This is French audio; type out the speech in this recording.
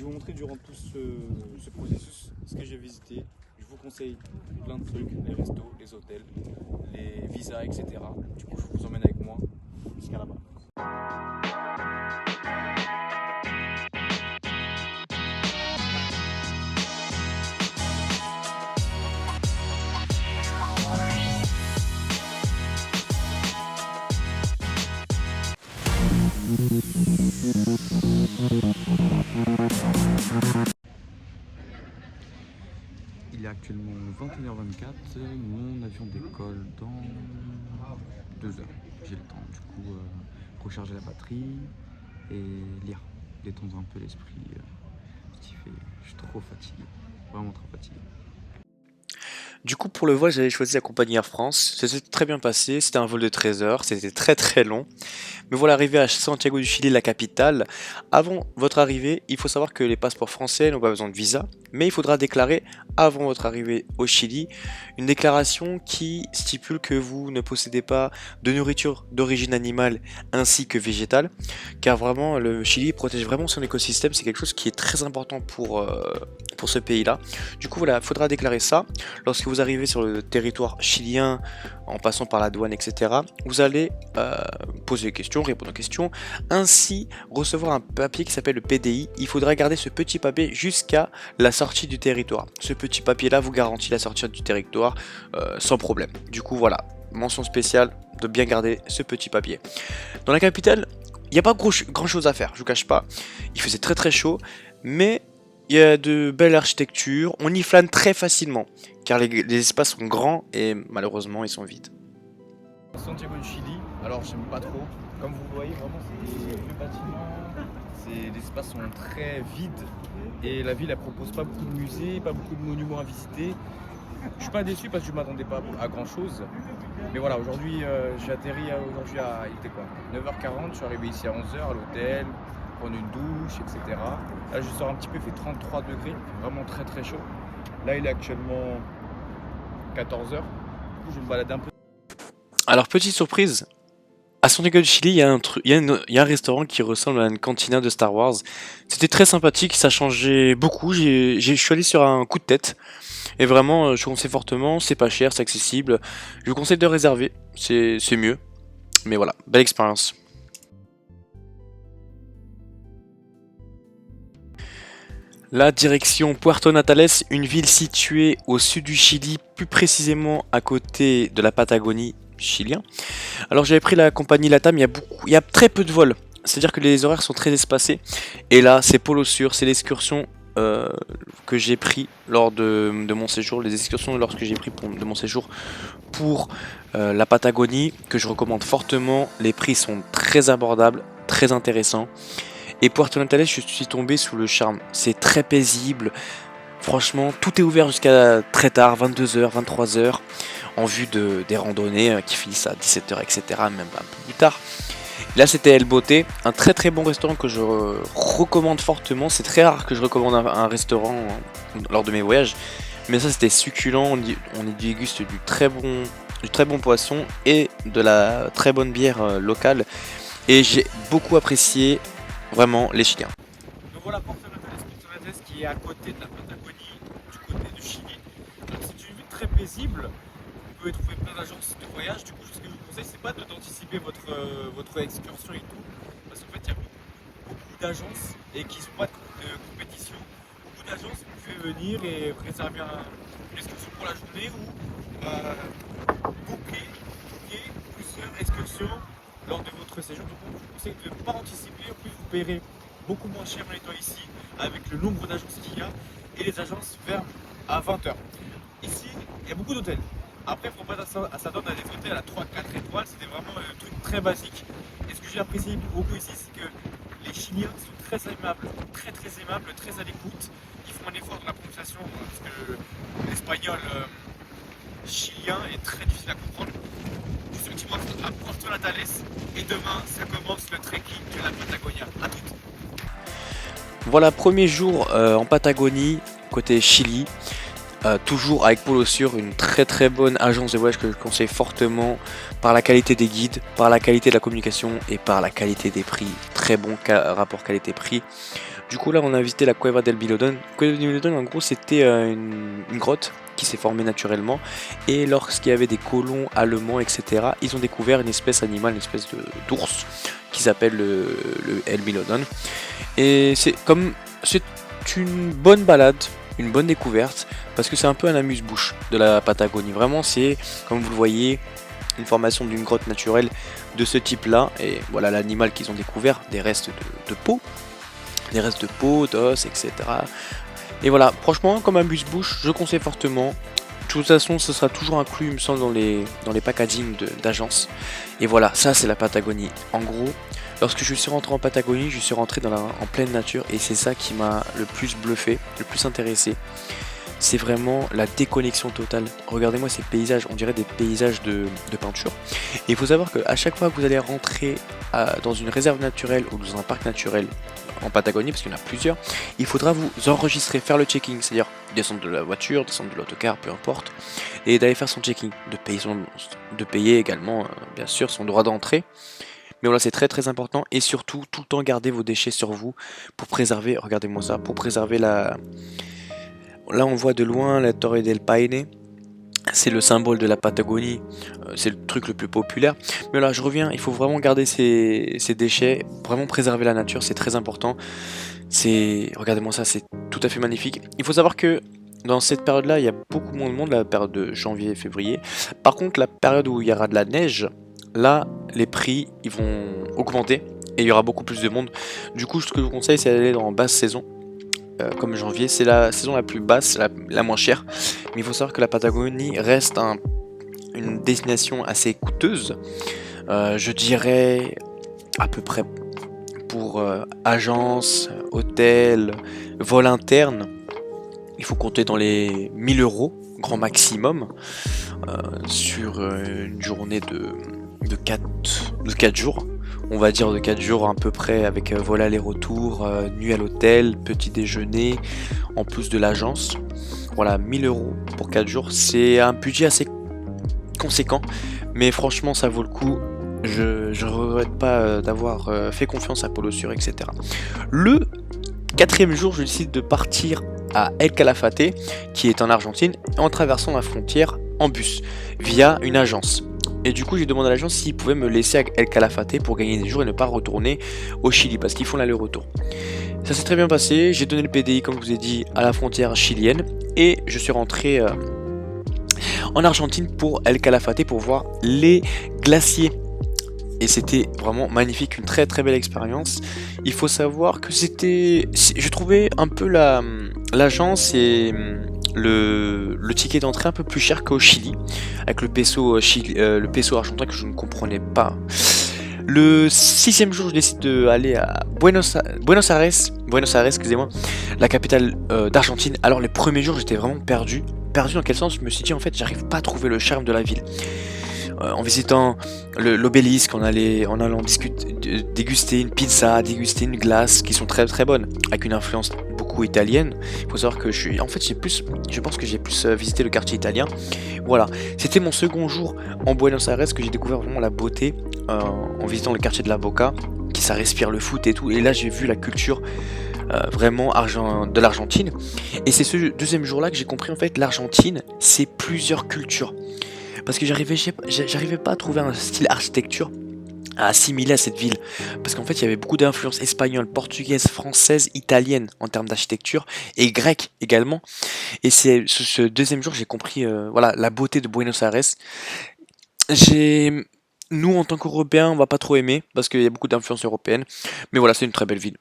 vais vous montrer durant tout ce processus ce que j'ai visité. Je vous conseille plein de trucs, les restos, les hôtels, les visas, etc. Du coup, je vous emmène avec moi jusqu'à là-bas. Il est actuellement 21h24, mon avion décolle dans 2 heures. J'ai le temps du coup recharger la batterie et lire, détendre un peu l'esprit. Ce qui fait, je suis trop fatigué, vraiment trop fatigué. Du coup, pour le vol, j'avais choisi la compagnie Air France. Ça s'est très bien passé. C'était un vol de 13 heures. C'était très très long. Mais voilà, arrivé à Santiago du Chili, la capitale. Avant votre arrivée, il faut savoir que les passeports français n'ont pas besoin de visa. Mais il faudra déclarer avant votre arrivée au Chili une déclaration qui stipule que vous ne possédez pas de nourriture d'origine animale ainsi que végétale. Car vraiment, le Chili protège vraiment son écosystème. C'est quelque chose qui est très important pour ce pays-là. Du coup, voilà, il faudra déclarer ça. Lorsque vous arrivez sur le territoire chilien, en passant par la douane, etc., vous allez poser des questions, répondre aux questions, ainsi recevoir un papier qui s'appelle le PDI. Il faudra garder ce petit papier jusqu'à la sortie du territoire. Ce petit papier-là vous garantit la sortie du territoire sans problème. Du coup, voilà, mention spéciale de bien garder ce petit papier. Dans la capitale, il n'y a pas grand chose à faire, je vous cache pas. Il faisait très très chaud, mais il y a de belles architectures, on y flâne très facilement, car les espaces sont grands et malheureusement ils sont vides. Santiago du Chili, alors j'aime pas trop. Comme vous le voyez, vraiment c'est des vieux bâtiments, les espaces sont très vides et la ville elle propose pas beaucoup de musées, pas beaucoup de monuments à visiter. Je suis pas déçu parce que je m'attendais pas à grand chose. Mais voilà, aujourd'hui j'ai atterri aujourd'hui à il était quoi 9h40, je suis arrivé ici à 11h à l'hôtel, prendre une douche, etc. Là je sors un petit peu, il fait 33 degrés, vraiment très très chaud. Là il est actuellement 14h, du coup je vais me balader un peu. Alors petite surprise, à Santiago du Chili, il y a un restaurant qui ressemble à une cantina de Star Wars. C'était très sympathique, ça changeait beaucoup. Je suis allé sur un coup de tête. Et vraiment, je vous conseille fortement, c'est pas cher, c'est accessible. Je vous conseille de réserver, c'est mieux. Mais voilà, belle expérience. La direction Puerto Natales, une ville située au sud du Chili, plus précisément à côté de la Patagonie chilien. Alors j'avais pris la compagnie Latam, il y a très peu de vols, c'est-à-dire que les horaires sont très espacés. Et là, c'est Polo Sur, c'est l'excursion que j'ai pris lors de mon séjour, les excursions lorsque j'ai pris de mon séjour pour la Patagonie, que je recommande fortement. Les prix sont très abordables, très intéressants. Et Puerto Natales, je suis tombé sous le charme. C'est très paisible. Franchement, tout est ouvert jusqu'à très tard, 22h, 23h, en vue des randonnées qui finissent à 17h, etc., même un peu plus tard. Là, c'était El Bote, un très très bon restaurant que je recommande fortement. C'est très rare que je recommande un restaurant lors de mes voyages, mais ça c'était succulent. On y déguste du très bon poisson et de la très bonne bière locale. Et j'ai beaucoup apprécié vraiment les Chiliens. Donc voilà Puerto Natales qui est à côté de la Patagonie, du côté du Chili. C'est une ville très paisible. Vous pouvez trouver plein d'agences de voyage. Du coup, ce que je vous conseille, c'est pas d'anticiper votre excursion et tout, parce qu'en fait, il y a beaucoup d'agences et qui sont pas de compétition. Beaucoup d'agences, vous pouvez venir et réserver une excursion pour la journée ou booker plusieurs excursions lors de votre séjour. Donc, je vous conseille de ne pas anticiper. En plus, vous paierez beaucoup moins cher en étant ici avec le nombre d'agences qu'il y a, et les agences ferment à 20h. Ici, il y a beaucoup d'hôtels. Après, il ne faut pas s'attendre à des hôtels à 3-4 étoiles, c'était vraiment un truc très basique. Et ce que j'ai apprécié beaucoup ici, c'est que les Chiliens sont très aimables, très à l'écoute. Ils font un effort dans la prononciation, parce que l'espagnol chilien est très difficile à comprendre. Je vous souhaite à Puerto Natales, et demain, ça commence le trekking de la Patagonia. À toutes. Voilà, premier jour en Patagonie, côté Chili. Toujours avec Polo Sur, une très bonne agence de voyage que je conseille fortement par la qualité des guides, par la qualité de la communication et par la qualité des prix. Très bon rapport qualité-prix. Du coup là on a visité la Cueva del Bilodon. Cueva del Bilodon en gros c'était une grotte qui s'est formée naturellement, et lorsqu'il y avait des colons allemands etc., ils ont découvert une espèce animale, une espèce d'ours qui s'appelle le El Bilodon. Et c'est une bonne balade, une bonne découverte, parce que c'est un peu un amuse-bouche de la Patagonie. Vraiment, c'est, comme vous le voyez, une formation d'une grotte naturelle de ce type-là. Et voilà l'animal qu'ils ont découvert, des restes de peau, des restes de peau, d'os, etc. Et voilà, franchement, comme amuse-bouche, je conseille fortement. De toute façon, ce sera toujours inclus, il me semble, dans les packaging d'agence. Et voilà, ça c'est la Patagonie. En gros, lorsque je suis rentré en Patagonie, je suis rentré en pleine nature, et c'est ça qui m'a le plus bluffé, le plus intéressé. C'est vraiment la déconnexion totale. Regardez-moi ces paysages, on dirait des paysages de peinture. Et il faut savoir qu'à chaque fois que vous allez rentrer dans une réserve naturelle ou dans un parc naturel en Patagonie, parce qu'il y en a plusieurs, il faudra vous enregistrer, faire le checking, c'est-à-dire descendre de la voiture, descendre de l'autocar, peu importe, et d'aller faire son checking, de payer également, bien sûr, son droit d'entrée. Mais voilà, c'est très très important, et surtout, tout le temps garder vos déchets sur vous pour préserver, regardez-moi ça, pour préserver la... Là on voit de loin la Torre del Paine, c'est le symbole de la Patagonie, c'est le truc le plus populaire. Mais là je reviens, il faut vraiment garder ces déchets, vraiment préserver la nature, c'est très important. Regardez-moi ça, c'est tout à fait magnifique. Il faut savoir que dans cette période-là, il y a beaucoup moins de monde, la période de janvier, février. Par contre, la période où il y aura de la neige, là, les prix, ils vont augmenter et il y aura beaucoup plus de monde. Du coup, ce que je vous conseille, c'est d'aller en basse saison. Comme janvier, c'est la saison la plus basse, la moins chère. Mais il faut savoir que la Patagonie reste une destination assez coûteuse. Je dirais à peu près pour agence, hôtel, vol interne, il faut compter dans les 1000 euros, grand maximum, sur une journée de 4 jours. On va dire de 4 jours à peu près, avec vol aller-retour, nuit à l'hôtel, petit déjeuner, en plus de l'agence. Voilà, 1000 euros pour 4 jours, c'est un budget assez conséquent, mais franchement ça vaut le coup. Je regrette pas d'avoir fait confiance à Polo Sur, etc. Le 4e jour, je décide de partir à El Calafate, qui est en Argentine, en traversant la frontière en bus, via une agence. Et du coup, j'ai demandé à l'agence s'ils pouvaient me laisser à El Calafate pour gagner des jours et ne pas retourner au Chili, parce qu'ils font l'aller-retour. Ça s'est très bien passé, j'ai donné le PDI, comme je vous ai dit, à la frontière chilienne, et je suis rentré en Argentine pour El Calafate pour voir les glaciers. Et c'était vraiment magnifique, une très très belle expérience. Il faut savoir que je trouvais un peu l'agence et le ticket d'entrée un peu plus cher qu'au Chili, avec le peso argentin que je ne comprenais pas. Le 6e jour, je décide d'aller à Buenos Aires, excusez-moi, la capitale d'Argentine. Alors les premiers jours, j'étais vraiment perdu. Perdu dans quel sens? Je me suis dit, en fait, j'arrive pas à trouver le charme de la ville. En visitant l'obélisque, en allant déguster une pizza, déguster une glace, qui sont très très bonnes, avec une influence beaucoup italienne. Il faut savoir que je pense que j'ai plus visité le quartier italien. Voilà, c'était mon second jour en Buenos Aires que j'ai découvert vraiment la beauté en visitant le quartier de la Boca, qui ça respire le foot et tout. Et là j'ai vu la culture vraiment de l'Argentine. Et c'est ce 2e jour-là que j'ai compris, en fait, l'Argentine, c'est plusieurs cultures. Parce que j'arrivais pas à trouver un style architecture à assimiler à cette ville. Parce qu'en fait, il y avait beaucoup d'influences espagnoles, portugaises, françaises, italiennes en termes d'architecture, et grecques également. Et c'est ce 2e jour, j'ai compris voilà, la beauté de Buenos Aires. Nous, en tant qu'Européens, on va pas trop aimer, parce qu'il y a beaucoup d'influences européennes. Mais voilà, c'est une très belle ville.